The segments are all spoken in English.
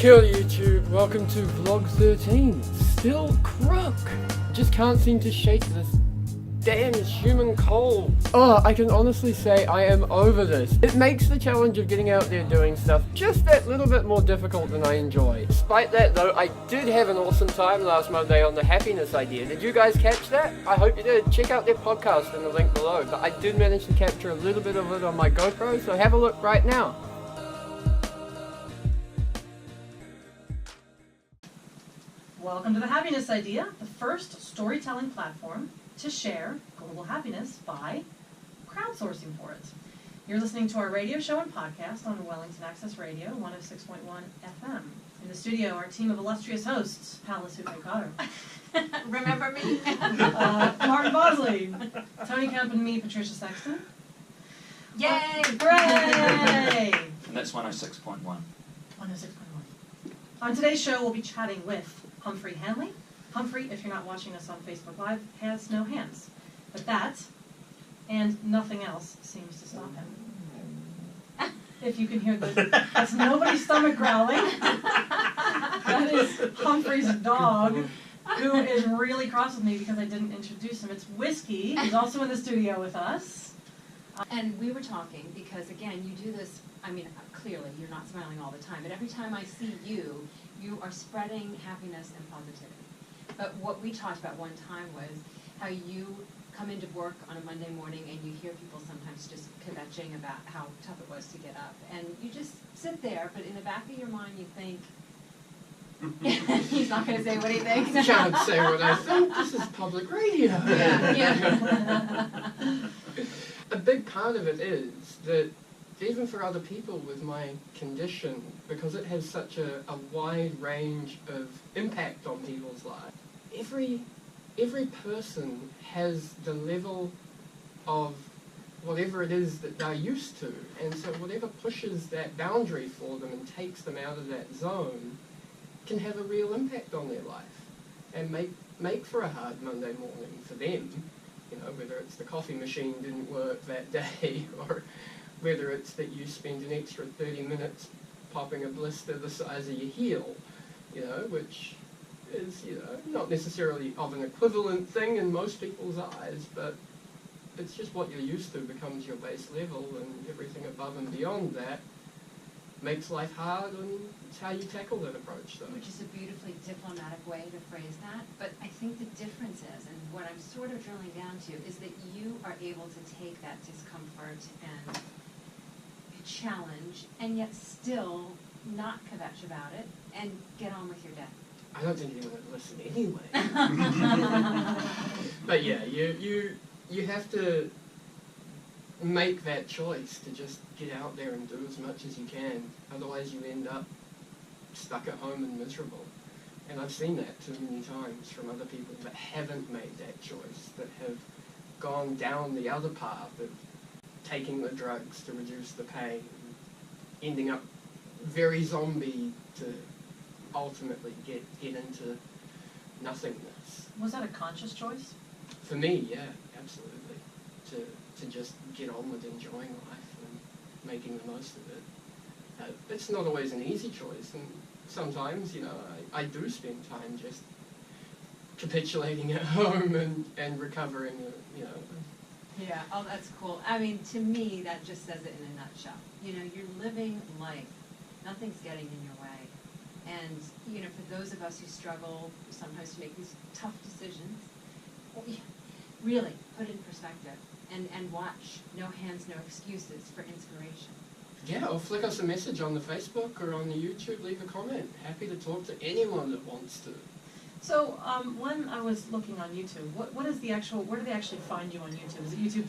Kill YouTube, welcome to vlog 13. Still Crook. Just can't seem to shake this damn human cold. Oh, I can honestly say I am over this. It makes the challenge of getting out there doing stuff just that little bit more difficult than I enjoy. Despite that though, I did have an awesome time last Monday on the happiness idea. Did you guys catch that? I hope you did. Check out their podcast in the link below. But I did manage to capture a little bit of it on my GoPro, so have a look right now. Welcome to the Happiness Idea, the first storytelling platform to share global happiness by crowdsourcing for it. You're listening to our radio show and podcast on Wellington Access Radio, 106.1 FM. In the studio, our team of illustrious hosts, Palace Cotter. Remember me? Martin Bosley, Tony Kemp and me, Patricia Sexton. Yay! Hooray! And that's 106.1. 106.1. On today's show, we'll be chatting with Humphrey Hanley. Humphrey, if you're not watching us on Facebook Live, has no hands. But that, and nothing else, seems to stop him. If you can hear that's nobody's stomach growling. That is Humphrey's dog, who is really cross with me because I didn't introduce him. It's Whiskey, who's also in the studio with us. And we were talking because, again, you do this, I mean, clearly you're not smiling all the time, but every time I see you, you are spreading happiness and positivity. But what we talked about one time was how you come into work on a Monday morning and you hear people sometimes just kvetching about how tough it was to get up. And you just sit there, but in the back of your mind you think, he's not going to say what he thinks. Can't say what I think, this is public radio. Yeah. A big part of it is that even for other people with my condition, because it has such a wide range of impact on people's lives, every person has the level of whatever it is that they're used to, and so whatever pushes that boundary for them and takes them out of that zone can have a real impact on their life and make for a hard Monday morning for them. You know, whether it's the coffee machine didn't work that day, or whether it's that you spend an extra 30 minutes popping a blister the size of your heel, you know, which is, you know, not necessarily of an equivalent thing in most people's eyes, but it's just what you're used to becomes your base level, and everything above and beyond that makes life hard, and it's how you tackle that approach, though. Which is a beautifully diplomatic way to phrase that. But I think the difference is, and what I'm sort of drilling down to, is that you are able to take that discomfort and challenge, and yet still not kvetch about it, and get on with your day. I don't think anyone would listen anyway. But yeah, you have to make that choice to just get out there and do as much as you can. Otherwise you end up stuck at home and miserable. And I've seen that too many times from other people that haven't made that choice, that have gone down the other path of taking the drugs to reduce the pain, ending up very zombie to ultimately get into nothingness. Was that a conscious choice? For me, yeah, absolutely. To just get on with enjoying life and making the most of it. It's not always an easy choice, and sometimes, you know, I do spend time just capitulating at home and recovering, you know. Yeah, oh, that's cool. I mean, to me, that just says it in a nutshell. You know, you're living life. Nothing's getting in your way. And, you know, for those of us who struggle sometimes to make these tough decisions, really put in perspective and watch No Hands, No Excuses for inspiration. Yeah, or flick us a message on the Facebook or on the YouTube, leave a comment. Happy to talk to anyone that wants to. So, when I was looking on YouTube, what is the actual, where do they actually find you on YouTube? Is it YouTube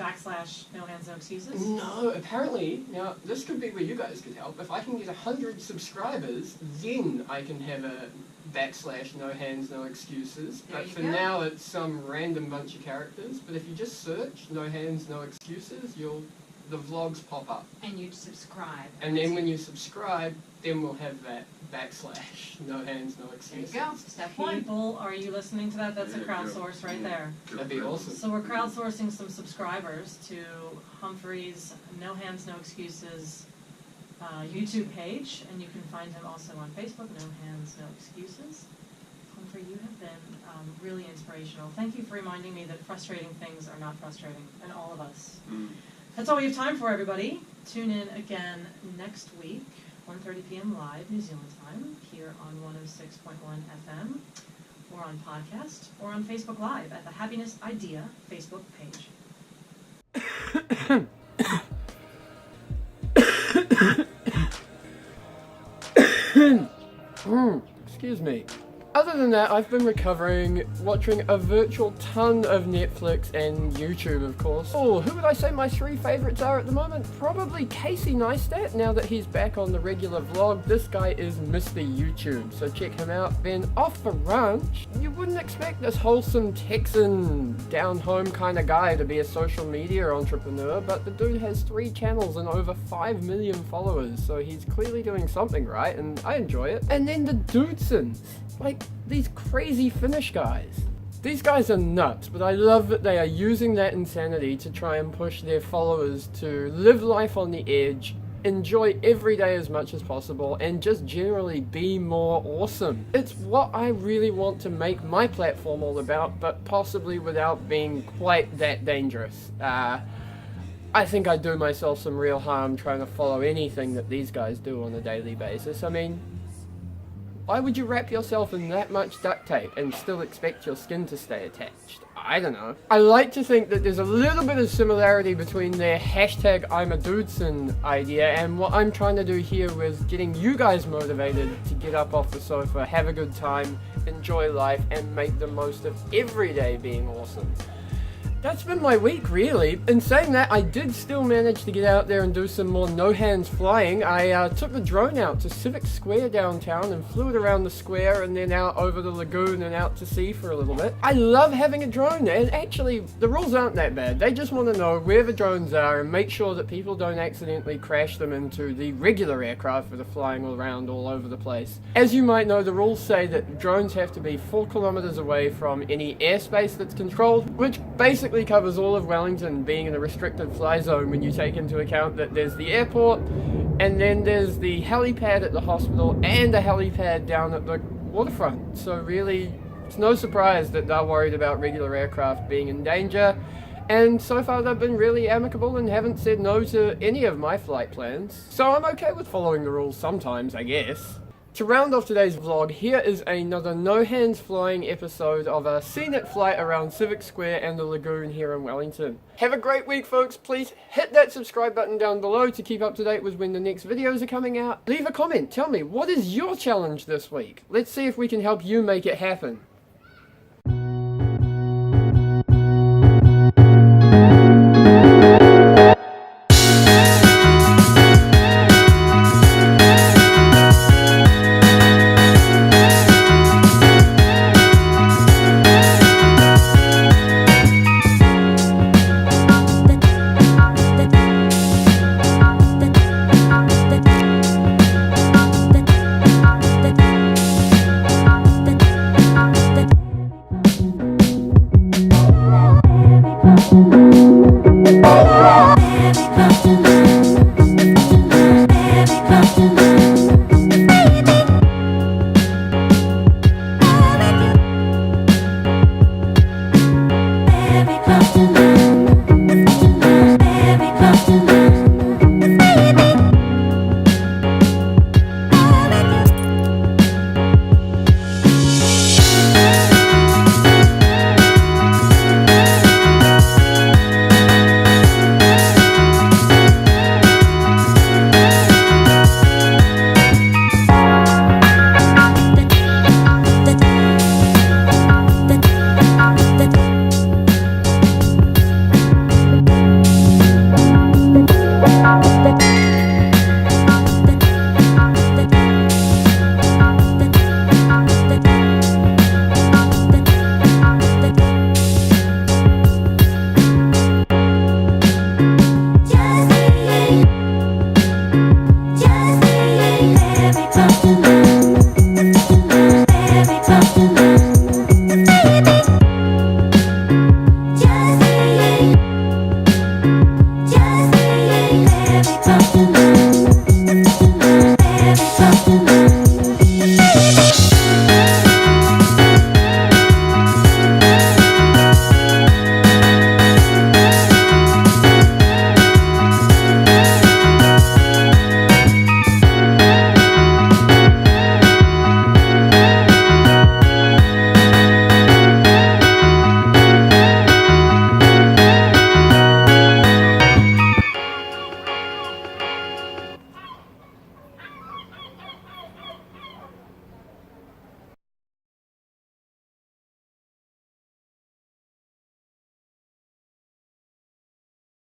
/ No Hands, No Excuses? No, apparently, now, this could be where you guys could help. If I can get 100 subscribers, then I can have a / No Hands, No Excuses. But for now, it's some random bunch of characters. But if you just search No Hands, No Excuses, the vlogs pop up. And you subscribe. And then when you subscribe, then we'll have that / No Hands, No Excuses. There you go. Step one. People, are you listening to that? That's a crowdsource right there. That'd be awesome. So we're crowdsourcing some subscribers to Humphrey's No Hands, No Excuses YouTube page, and you can find him also on Facebook, No Hands, No Excuses. Humphrey, you have been really inspirational. Thank you for reminding me that frustrating things are not frustrating, and all of us. That's all we have time for, everybody. Tune in again next week, 1:30 p.m. live, New Zealand time, here on 106.1 FM, or on podcast, or on Facebook Live at the Happiness Idea Facebook page. Excuse me. Other than that, I've been recovering, watching a virtual ton of Netflix and YouTube, of course. Oh, who would I say my 3 favorites are at the moment? Probably Casey Neistat, now that he's back on the regular vlog. This guy is Mr. YouTube, so check him out. Then off the ranch, you wouldn't expect this wholesome Texan, down-home kind of guy to be a social media entrepreneur, but the dude has 3 channels and over 5 million followers, so he's clearly doing something right, and I enjoy it. And then the Dudesons. Like, these crazy Finnish guys. These guys are nuts, but I love that they are using that insanity to try and push their followers to live life on the edge, enjoy every day as much as possible, and just generally be more awesome. It's what I really want to make my platform all about, but possibly without being quite that dangerous. I think I do myself some real harm trying to follow anything that these guys do on a daily basis. I mean, why would you wrap yourself in that much duct tape and still expect your skin to stay attached? I don't know. I like to think that there's a little bit of similarity between their hashtag I'm a Dudeson idea and what I'm trying to do here with getting you guys motivated to get up off the sofa, have a good time, enjoy life, and make the most of every day being awesome. That's been my week, really. In saying that, I did still manage to get out there and do some more no-hands flying. I took the drone out to Civic Square downtown and flew it around the square and then out over the lagoon and out to sea for a little bit. I love having a drone, and actually, the rules aren't that bad. They just want to know where the drones are and make sure that people don't accidentally crash them into the regular aircraft that are flying around all over the place. As you might know, the rules say that drones have to be 4 kilometers away from any airspace that's controlled, which basically covers all of Wellington being in a restricted fly zone when you take into account that there's the airport and then there's the helipad at the hospital and a helipad down at the waterfront. So really, it's no surprise that they're worried about regular aircraft being in danger, and so far they've been really amicable and haven't said no to any of my flight plans. So I'm okay with following the rules sometimes, I guess. To round off today's vlog, here is another no-hands flying episode of a scenic flight around Civic Square and the lagoon here in Wellington. Have a great week, folks. Please hit that subscribe button down below to keep up to date with when the next videos are coming out. Leave a comment. Tell me, what is your challenge this week? Let's see if we can help you make it happen.